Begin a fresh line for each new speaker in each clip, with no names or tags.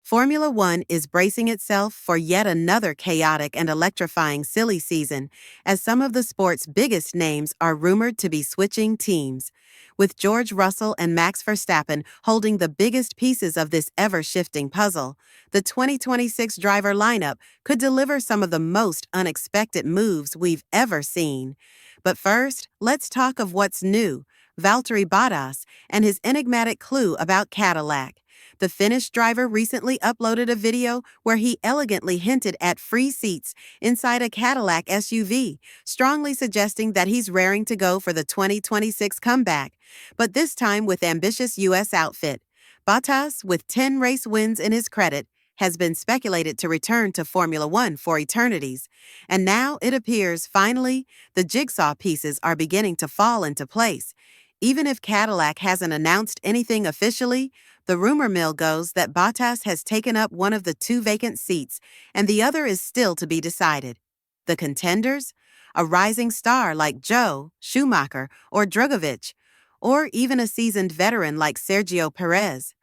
Formula One is bracing itself for yet another chaotic and electrifying silly season, as some of the sport's biggest names are rumored to be switching teams. With George Russell and Max Verstappen holding the biggest pieces of this ever-shifting puzzle, the 2026 driver lineup could deliver some of the most unexpected moves we've ever seen. But first, let's talk of what's new: Valtteri Bottas and his enigmatic clue about Cadillac. The Finnish driver recently uploaded a video where he elegantly hinted at free seats inside a Cadillac SUV, strongly suggesting that he's raring to go for the 2026 comeback, but this time with ambitious U.S. outfit. Bottas, with 10 race wins in his credit, has been speculated to return to Formula One for eternities. And now it appears, finally, the jigsaw pieces are beginning to fall into place. Even if Cadillac hasn't announced anything officially, the rumor mill goes that Bottas has taken up one of the two vacant seats, and the other is still to be decided. The contenders? A rising star like Joe, Schumacher, or Drugovich, or even a seasoned veteran like Sergio Perez.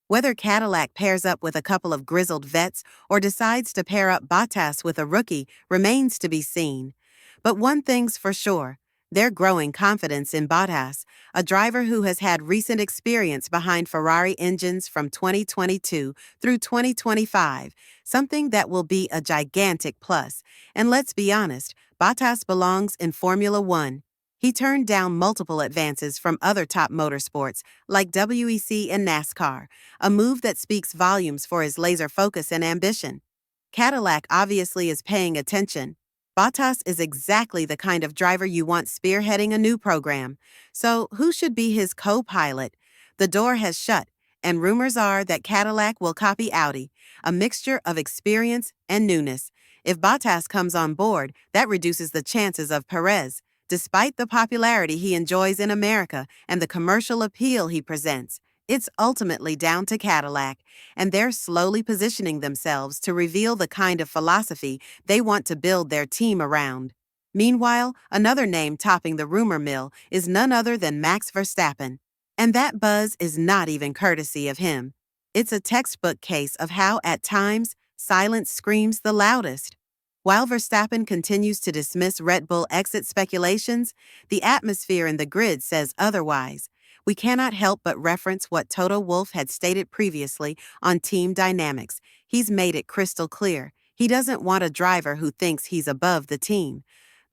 Whether Cadillac pairs up with a couple of grizzled vets or decides to pair up Bottas with a rookie remains to be seen. But one thing's for sure: they're growing confidence in Bottas, a driver who has had recent experience behind Ferrari engines from 2022 through 2025, something that will be a gigantic plus. And let's be honest, Bottas belongs in Formula One. He turned down multiple advances from other top motorsports like WEC and NASCAR, a move that speaks volumes for his laser focus and ambition. Cadillac obviously is paying attention. Bottas is exactly the kind of driver you want spearheading a new program. So, who should be his co-pilot? The door has shut, and rumors are that Cadillac will copy Audi, a mixture of experience and newness. If Bottas comes on board, that reduces the chances of Perez. Despite the popularity he enjoys in America and the commercial appeal he presents, it's ultimately down to Cadillac, and they're slowly positioning themselves to reveal the kind of philosophy they want to build their team around. Meanwhile, another name topping the rumor mill is none other than Max Verstappen. And that buzz is not even courtesy of him. It's a textbook case of how, at times, silence screams the loudest. While Verstappen continues to dismiss Red Bull exit speculations, the atmosphere in the grid says otherwise. We cannot help but reference what Toto Wolff had stated previously on team dynamics. He's made it crystal clear: he doesn't want a driver who thinks he's above the team.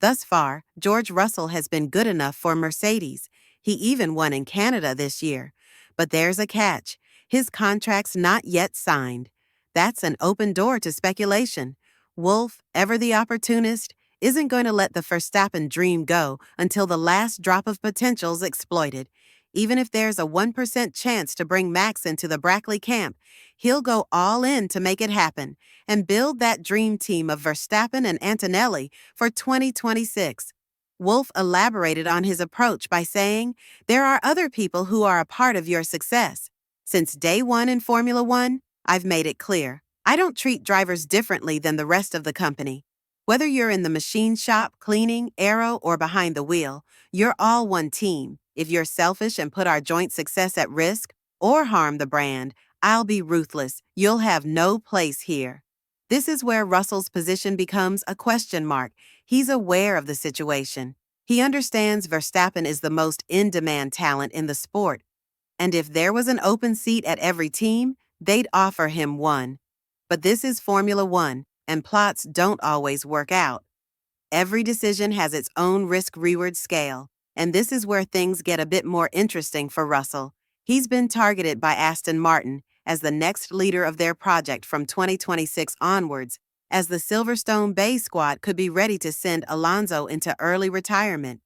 Thus far, George Russell has been good enough for Mercedes. He even won in Canada this year. But there's a catch: his contract's not yet signed. That's an open door to speculation. Wolff, ever the opportunist, isn't going to let the Verstappen dream go until the last drop of potential's exploited. Even if there's a 1% chance to bring Max into the Brackley camp, he'll go all in to make it happen and build that dream team of Verstappen and Antonelli for 2026. Wolff elaborated on his approach by saying, "There are other people who are a part of your success. Since day one in Formula One, I've made it clear: I don't treat drivers differently than the rest of the company. Whether you're in the machine shop, cleaning, aero, or behind the wheel, you're all one team. If you're selfish and put our joint success at risk or harm the brand, I'll be ruthless. You'll have no place here." This is where Russell's position becomes a question mark. He's aware of the situation. He understands Verstappen is the most in-demand talent in the sport, and if there was an open seat at every team, they'd offer him one. But this is Formula One, and plots don't always work out. Every decision has its own risk-reward scale, and this is where things get a bit more interesting for Russell. He's been targeted by Aston Martin as the next leader of their project from 2026 onwards, as the Silverstone Bay squad could be ready to send Alonso into early retirement.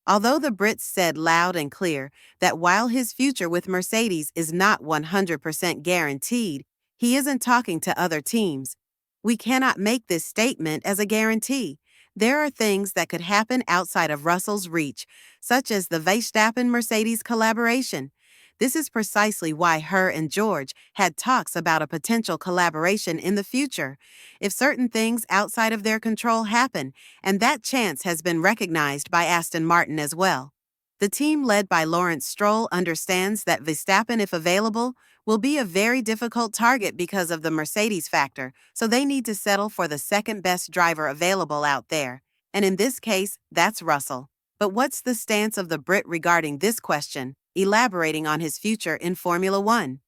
Although the Brits said loud and clear that while his future with Mercedes is not 100% guaranteed, he isn't talking to other teams. We cannot make this statement as a guarantee. There are things that could happen outside of Russell's reach, such as the Verstappen-Mercedes collaboration. This is precisely why her and George had talks about a potential collaboration in the future, if certain things outside of their control happen, and that chance has been recognized by Aston Martin as well. The team led by Lawrence Stroll understands that Verstappen, if available, will be a very difficult target because of the Mercedes factor, so they need to settle for the second best driver available out there. And in this case, that's Russell. But what's the stance of the Brit regarding this question, elaborating on his future in Formula One?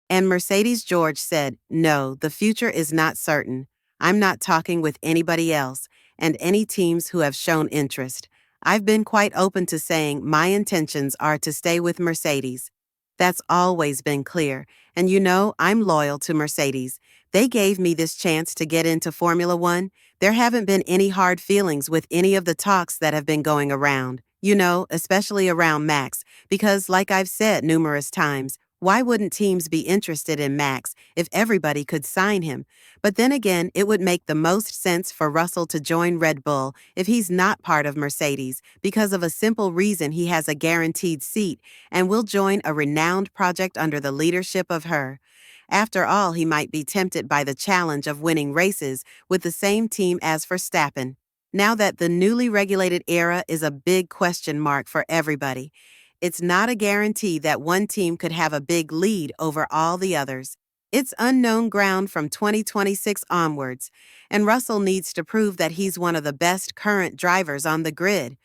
And Mercedes George said, "No, the future is not certain. I'm not talking with anybody else, and any teams who have shown interest. I've been quite open to saying my intentions are to stay with Mercedes. That's always been clear, and I'm loyal to Mercedes. They gave me this chance to get into Formula One. There haven't been any hard feelings with any of the talks that have been going around, especially around Max, because like I've said numerous times, why wouldn't teams be interested in Max if everybody could sign him? But then again, it would make the most sense for Russell to join Red Bull if he's not part of Mercedes, because of a simple reason: he has a guaranteed seat and will join a renowned project under the leadership of her. After all, he might be tempted by the challenge of winning races with the same team as Verstappen. Now that the newly regulated era is a big question mark for everybody, it's not a guarantee that one team could have a big lead over all the others. It's unknown ground from 2026 onwards, and Russell needs to prove that he's one of the best current drivers on the grid.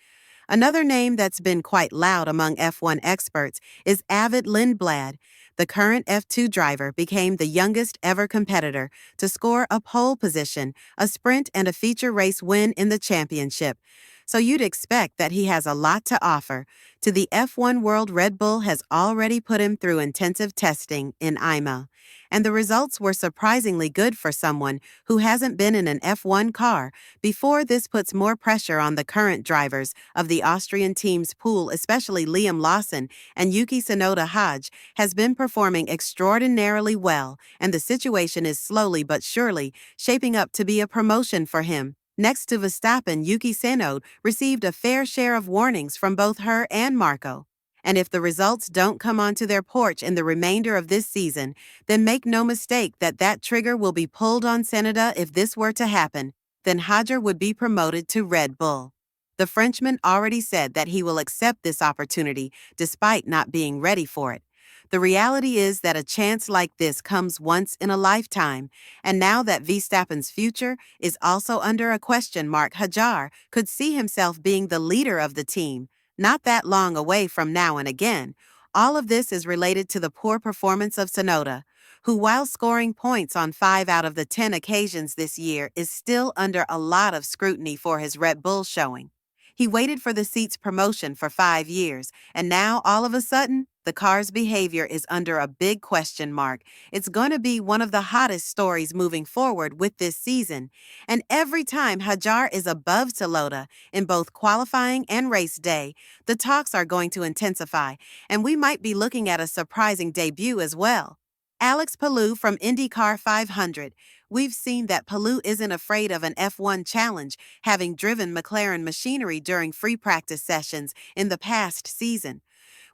Another name that's been quite loud among F1 experts is Avid Lindblad. The current F2 driver became the youngest ever competitor to score a pole position, a sprint, and a feature race win in the championship. So you'd expect that he has a lot to offer. To the F1 world, Red Bull has already put him through intensive testing in IMA, and the results were surprisingly good for someone who hasn't been in an F1 car before. This puts more pressure on the current drivers of the Austrian team's pool, especially Liam Lawson and Yuki Tsunoda. Hodge has been performing extraordinarily well, and the situation is slowly but surely shaping up to be a promotion for him. Next to Verstappen, Yuki Tsunoda received a fair share of warnings from both her and Marco. And if the results don't come onto their porch in the remainder of this season, then make no mistake that trigger will be pulled on Tsunoda. If this were to happen, then Hodge would be promoted to Red Bull. The Frenchman already said that he will accept this opportunity despite not being ready for it. The reality is that a chance like this comes once in a lifetime, and now that Verstappen's future is also under a question mark, Hodge could see himself being the leader of the team, not that long away from now. And again, all of this is related to the poor performance of Tsunoda, who, while scoring points on 5 out of the 10 occasions this year, is still under a lot of scrutiny for his Red Bull showing. He waited for the seat's promotion for 5 years, and now, all of a sudden, the car's behavior is under a big question mark. It's going to be one of the hottest stories moving forward with this season. And every time Hodge is above Tsunoda in both qualifying and race day, the talks are going to intensify, and we might be looking at a surprising debut as well. Alex Palou from IndyCar 500. We've seen that Palou isn't afraid of an F1 challenge, having driven McLaren machinery during free practice sessions in the past season.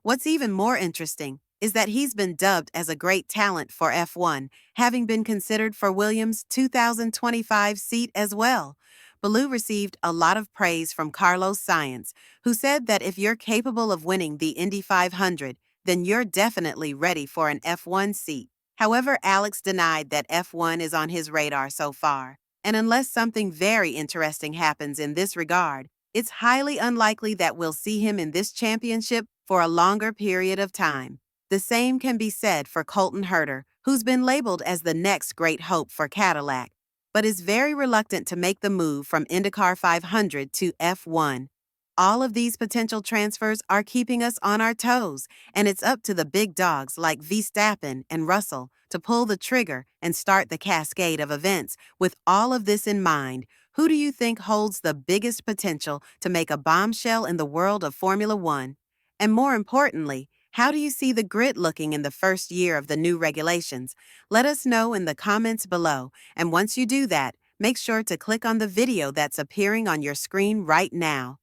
What's even more interesting is that he's been dubbed as a great talent for F1, having been considered for Williams' 2025 seat as well. Palou received a lot of praise from Carlos Sainz, who said that if you're capable of winning the Indy 500, then you're definitely ready for an F1 seat. However, Alex denied that F1 is on his radar so far, and unless something very interesting happens in this regard, it's highly unlikely that we'll see him in this championship for a longer period of time. The same can be said for Colton Herter, who's been labeled as the next great hope for Cadillac, but is very reluctant to make the move from IndyCar 500 to F1. All of these potential transfers are keeping us on our toes, and it's up to the big dogs like Verstappen and Russell to pull the trigger and start the cascade of events. With all of this in mind, who do you think holds the biggest potential to make a bombshell in the world of Formula One? And more importantly, how do you see the grid looking in the first year of the new regulations? Let us know in the comments below, and once you do that, make sure to click on the video that's appearing on your screen right now.